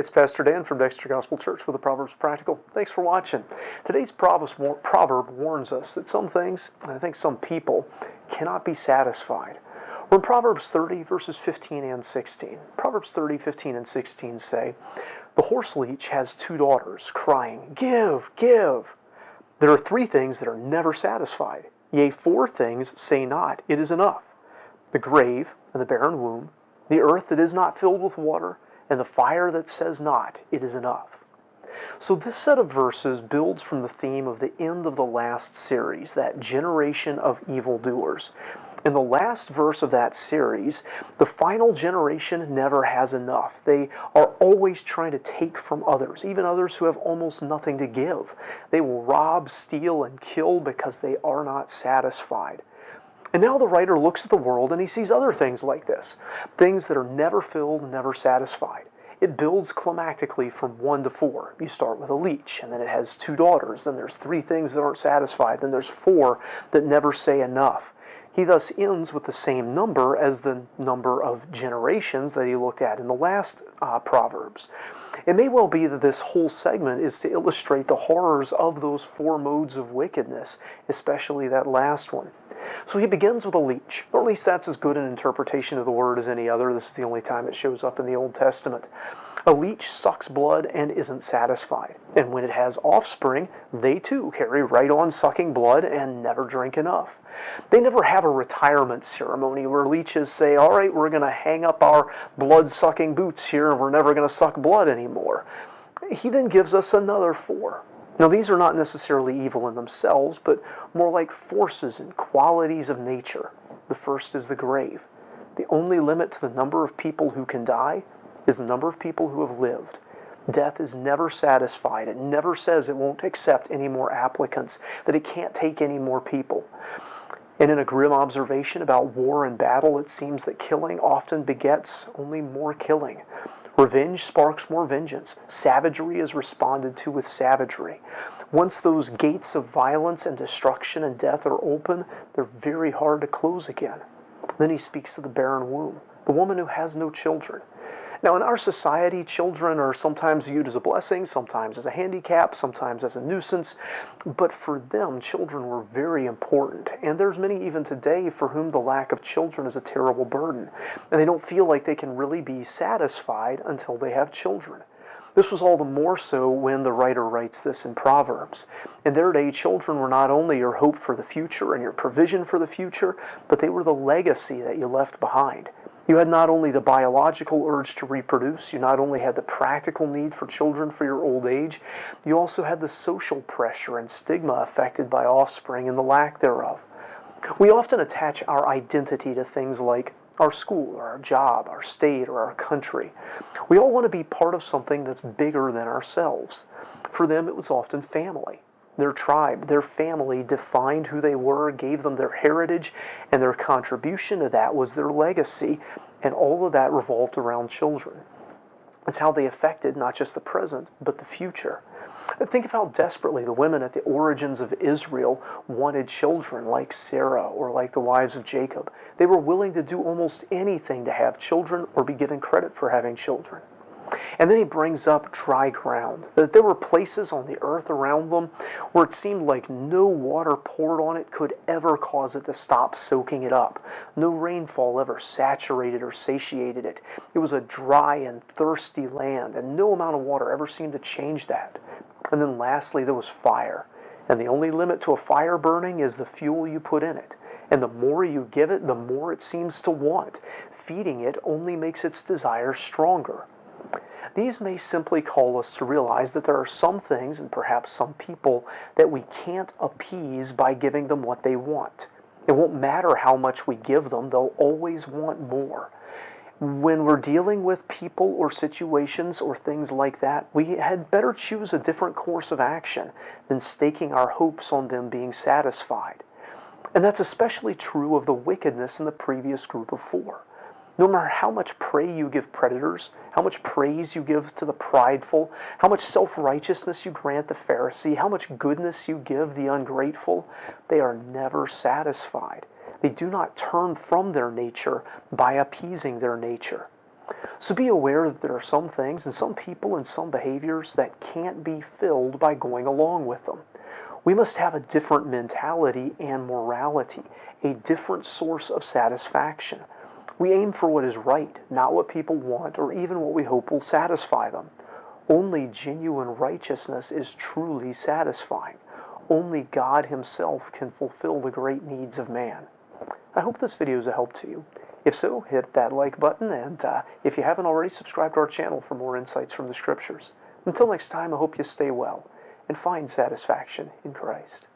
it's Pastor Dan from Dexter Gospel Church with the Proverbs Practical. Thanks for watching. Today's proverb warns us that some things, and I think some people, cannot be satisfied. We're in Proverbs 30, verses 15 and 16. Proverbs 30, 15 and 16 say, "The horseleach has two daughters, crying, 'Give, give!' There are three things that are never satisfied. Yea, four things say not, 'It is enough.' The grave and the barren womb, the earth that is not filled with water, and the fire that says not, 'It is enough.'" So this set of verses builds from the theme of the end of the last series, that generation of evildoers. In the last verse of that series, the final generation never has enough. They are always trying to take from others, even others who have almost nothing to give. They will rob, steal, and kill because they are not satisfied. And now the writer looks at the world and he sees other things like this, things that are never filled, never satisfied. It builds climactically from 1 to 4. You start with a leech, and then it has two daughters, then there's three things that aren't satisfied, then there's four that never say enough. He thus ends with the same number as the number of generations that he looked at in the last Proverbs. It may well be that this whole segment is to illustrate the horrors of those four modes of wickedness, especially that last one. So he begins with a leech, or at least that's as good an interpretation of the word as any other. This is the only time it shows up in the Old Testament. A leech sucks blood and isn't satisfied. And when it has offspring, they too carry right on sucking blood and never drink enough. They never have a retirement ceremony where leeches say, "All right, we're going to hang up our blood-sucking boots here and we're never going to suck blood anymore." He then gives us another four. Now, these are not necessarily evil in themselves, but more like forces and qualities of nature. The first is the grave. The only limit to the number of people who can die is the number of people who have lived. Death is never satisfied. It never says it won't accept any more applicants, that it can't take any more people. And in a grim observation about war and battle, it seems that killing often begets only more killing. Revenge sparks more vengeance. Savagery is responded to with savagery. Once those gates of violence and destruction and death are open, they're very hard to close again. Then he speaks of the barren womb, the woman who has no children. Now, in our society, children are sometimes viewed as a blessing, sometimes as a handicap, sometimes as a nuisance. But for them, children were very important. And there's many even today for whom the lack of children is a terrible burden. And they don't feel like they can really be satisfied until they have children. This was all the more so when the writer writes this in Proverbs. In their day, children were not only your hope for the future and your provision for the future, but they were the legacy that you left behind. You had not only the biological urge to reproduce, you not only had the practical need for children for your old age, you also had the social pressure and stigma affected by offspring and the lack thereof. We often attach our identity to things like our school, or our job, our state, or our country. We all want to be part of something that's bigger than ourselves. For them, it was often family. Their tribe, their family defined who they were, gave them their heritage, and their contribution to that was their legacy, and all of that revolved around children. It's how they affected not just the present, but the future. Think of how desperately the women at the origins of Israel wanted children, like Sarah or like the wives of Jacob. They were willing to do almost anything to have children or be given credit for having children. And then he brings up dry ground, that there were places on the earth around them where it seemed like no water poured on it could ever cause it to stop soaking it up. No rainfall ever saturated or satiated it. It was a dry and thirsty land, and no amount of water ever seemed to change that. And then lastly, there was fire. And the only limit to a fire burning is the fuel you put in it. And the more you give it, the more it seems to want. Feeding it only makes its desire stronger. These may simply call us to realize that there are some things, and perhaps some people, that we can't appease by giving them what they want. It won't matter how much we give them, they'll always want more. When we're dealing with people or situations or things like that, we had better choose a different course of action than staking our hopes on them being satisfied. And that's especially true of the wickedness in the previous group of four. No matter how much prey you give predators, how much praise you give to the prideful, how much self-righteousness you grant the Pharisee, how much goodness you give the ungrateful, they are never satisfied. They do not turn from their nature by appeasing their nature. So be aware that there are some things and some people and some behaviors that can't be filled by going along with them. We must have a different mentality and morality, a different source of satisfaction. We aim for what is right, not what people want or even what we hope will satisfy them. Only genuine righteousness is truly satisfying. Only God Himself can fulfill the great needs of man. I hope this video is a help to you. If so, hit that like button, and if you haven't already, subscribe to our channel for more insights from the Scriptures. Until next time, I hope you stay well and find satisfaction in Christ.